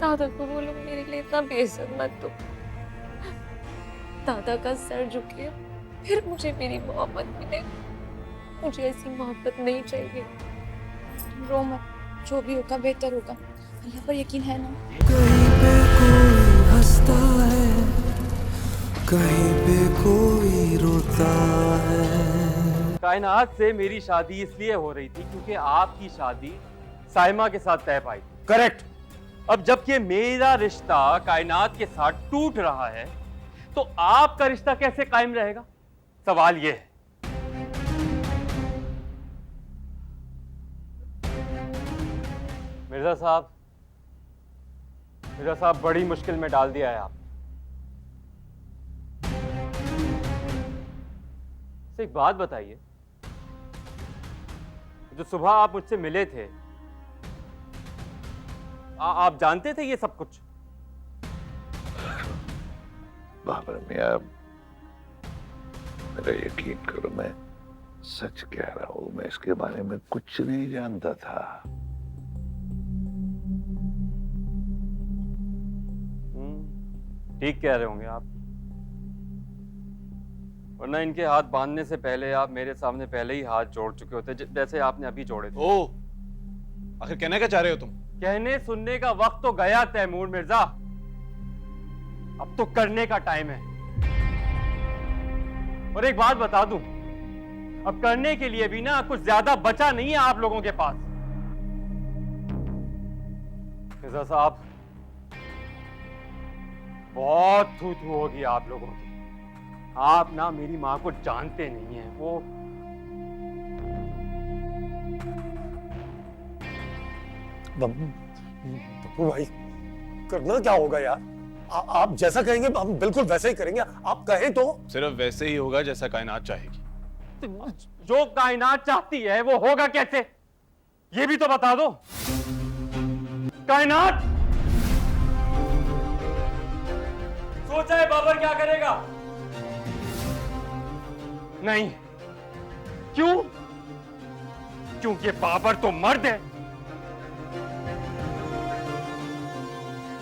दादा को बोलो मेरे लिए इतना बेइज्जत मत दो। दादा का सर झुके फिर मुझे मेरी मोहब्बत मिले। मुझे ऐसी मोहब्बत नहीं चाहिए। रो मत, जो भी होगा बेहतर होगा। अल्लाह पर यकीन है ना? कहीं पे कोई हंसता है, कहीं पे कोई रोता है। कायनात से मेरी शादी इसलिए हो रही थी क्योंकि आपकी शादी साइमा के साथ तय पाई थी। करेक्ट। अब जबकि मेरा रिश्ता कायनात के साथ टूट रहा है तो आपका रिश्ता कैसे कायम रहेगा? सवाल यह है। मिर्जा साहब बड़ी मुश्किल में डाल दिया है आप। एक बात बताइए, जो सुबह आप मुझसे मिले थे, आप जानते थे ये सब कुछ? बाबर मियां, मेरा यकीन करो, मैं सच कह रहा हूं। मैं इसके बारे में कुछ नहीं जानता था। ठीक कह रहे होंगे आप, वरना इनके हाथ बांधने से पहले आप मेरे सामने पहले ही हाथ जोड़ चुके होते, जैसे आपने अभी जोड़े थे। ओ, आखिर कहना क्या चाह रहे हो तुम? कहने सुनने का वक्त तो गया तैमूर मिर्जा, अब तो करने का टाइम है। और एक बात बता दूं, अब करने के लिए भी ना कुछ ज्यादा बचा नहीं है आप लोगों के पास। मिर्जा साहब, बहुत थू-थू होगी आप लोगों की। आप ना मेरी मां को जानते नहीं हैं। वो बब्बू भाई, करना क्या होगा यार? आप जैसा कहेंगे हम बिल्कुल वैसा ही करेंगे। आप कहें तो। सिर्फ वैसे ही होगा जैसा कायनात चाहेगी। जो कायनात चाहती है वो होगा कैसे, ये भी तो बता दो। कायनात सोचा है बाबर क्या करेगा? नहीं। क्यों? क्योंकि बाबर तो मर्द है।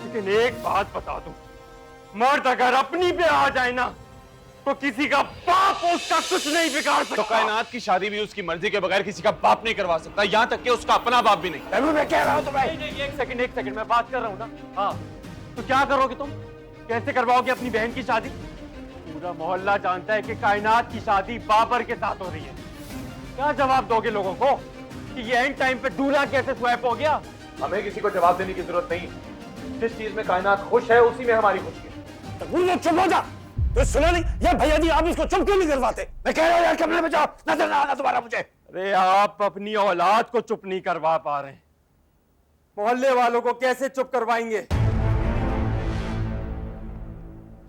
लेकिन एक बात बता दूं, मर्द अगर अपनी पे आ जाए ना तो किसी का बाप उसका कुछ नहीं बिगाड़ सकता। तो कायनात की शादी भी उसकी मर्जी के बगैर किसी का बाप नहीं करवा सकता, यहां तक कि उसका अपना बाप भी नहीं। मैं कह रहा हूं तुम्हें। नहीं, एक सेकंड मैं बात कर रहा हूं ना। हाँ, तो क्या करोगे तुम? कैसे करवाओगे अपनी बहन की शादी? पूरा मोहल्ला जानता है कि कायनात की शादी बाबर के साथ हो रही है। क्या जवाब दोगे लोगों को कि ये एंड टाइम पे दूल्हा कैसे स्वैप हो गया? हमें किसी को जवाब देने की जरूरत नहीं। जिस चीज में कायनात खुश है उसी में हमारी खुशी है। चुप हो जा। तो सुना नहीं यार? भैया जी, आप इसको चुप क्यों नहीं करवाते? मैं कह रहा हूं यार, कमरे में जाओ, नजर ना आना दोबारा मुझे। अरे आप अपनी औलाद को चुप नहीं करवा पा रहे, मोहल्ले वालों को कैसे चुप करवाएंगे?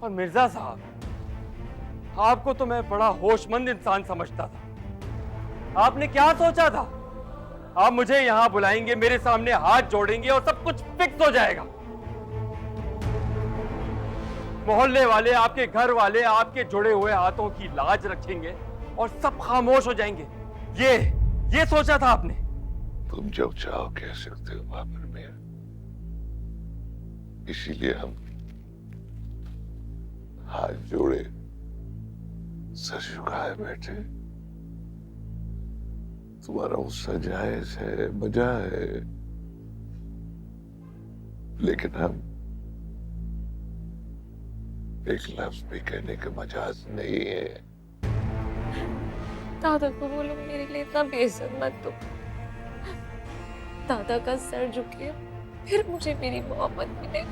और मिर्जा साहब, आपको तो मैं बड़ा होशमंद इंसान समझता था। आपने क्या सोचा था? आप मुझे यहां बुलाएंगे, मेरे सामने हाथ जोड़ेंगे और सब कुछ फिक्स हो जाएगा। मोहल्ले वाले, आपके घर वाले आपके जुड़े हुए हाथों की लाज रखेंगे और सब खामोश हो जाएंगे। ये सोचा था आपने? तुम जब चाहो कह सकते हो बाबर मियां, इसीलिए हम हाथ जोड़े सर झुकाए बैठे। तुम्हारा गुस्सा जायज है, मजा है, लेकिन हम एक लफ्ज भी कहने का मजाज नहीं है। दादा को बोलो मेरे लिए इतना बेइज्जत मत दो। दादा का सर झुके फिर मुझे मेरी मोहब्बत मिले।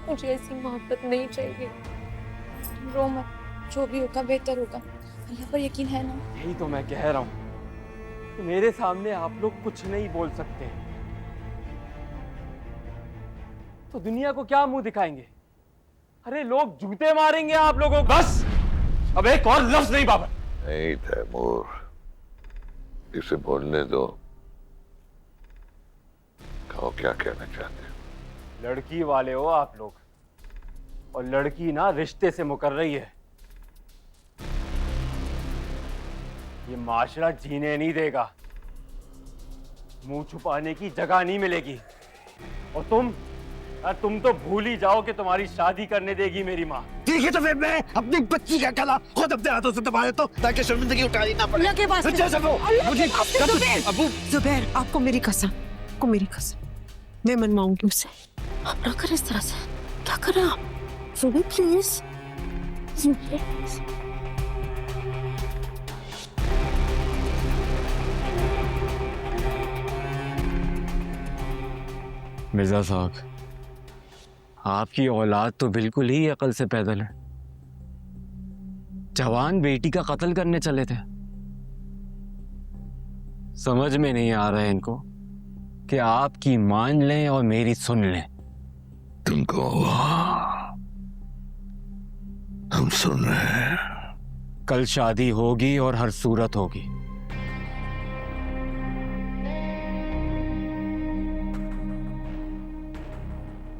मुझे ऐसी मोहब्बत नहीं चाहिए। रो मत, जो भी होगा बेहतर होगा। अल्लाह पर यकीन है ना? यही तो मैं कह रहा हूं कि मेरे सामने आप लोग कुछ नहीं बोल सकते, तो दुनिया को क्या मुंह दिखाएंगे? अरे लोग जूते मारेंगे आप लोगों को। बस, अब एक और लफ्ज नहीं बाबर। नहीं तैमूर, इसे बोलने दो। कहो क्या कहना चाहते हो? लड़की वाले हो आप लोग, और लड़की ना रिश्ते से मुकर रही है। ये माशरा जीने नहीं देगा, मुंह छुपाने की जगह नहीं मिलेगी। और यार तुम तो भूल ही जाओ कि तुम्हारी शादी करने देगी मेरी माँ। ठीक है तो फिर मैं अपनी बच्ची का गला खुद अपने हाथों से दबा देता हूँ ताकि शर्मिंदगी उठानी ना पड़े। अल्लाह के वास्ते जैसे वो मुझे अबू जुबैर, आपको मेरी कसम, मैं मनवाऊंगी उसे। आप ना करें इस तरह से। क्या कर रहे हैं आप? जुबैर प्लीज। मिर्जा साहब, आपकी औलाद तो बिल्कुल ही अकल से पैदल है। जवान बेटी का कत्ल करने चले थे। समझ में नहीं आ रहा है इनको कि आपकी मान लें और मेरी सुन लें। तुमको हम सुन रहे हैं। कल शादी होगी और हर सूरत होगी।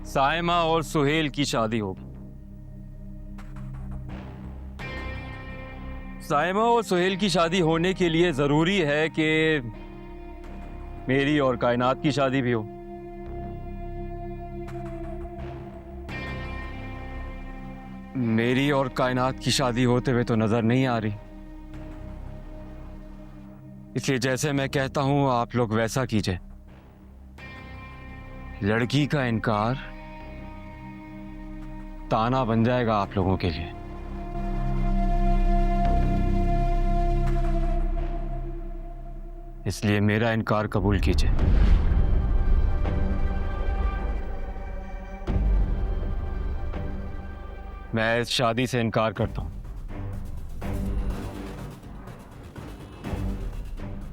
साइमा और सुहेल की शादी होगी। साइमा और सुहेल की शादी होने के लिए जरूरी है कि मेरी और कायनात की शादी भी हो। मेरी और कायनात की शादी होते हुए तो नजर नहीं आ रही। इसलिए जैसे मैं कहता हूं आप लोग वैसा कीजिए। लड़की का इनकार ताना बन जाएगा आप लोगों के लिए। इसलिए मेरा इनकार कबूल कीजिए। मैं इस शादी से इनकार करता हूं।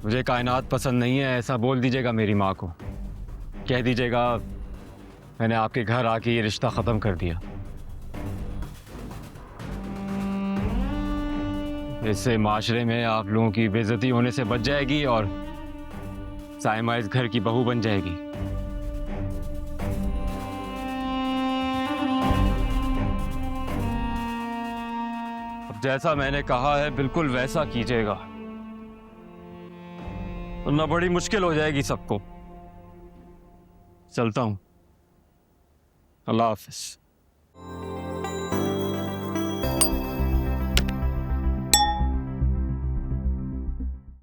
मुझे कायनात पसंद नहीं है ऐसा बोल दीजिएगा मेरी माँ को। कह दीजिएगा मैंने आपके घर आके ये रिश्ता खत्म कर दिया। इससे माशरे में आप लोगों की बेइज्जती होने से बच जाएगी और साइमा इस घर की बहू बन जाएगी। अब जैसा मैंने कहा है बिल्कुल वैसा कीजिएगा, वरना बड़ी मुश्किल हो जाएगी सबको। चलता हूं। अल्लाह हाफिज।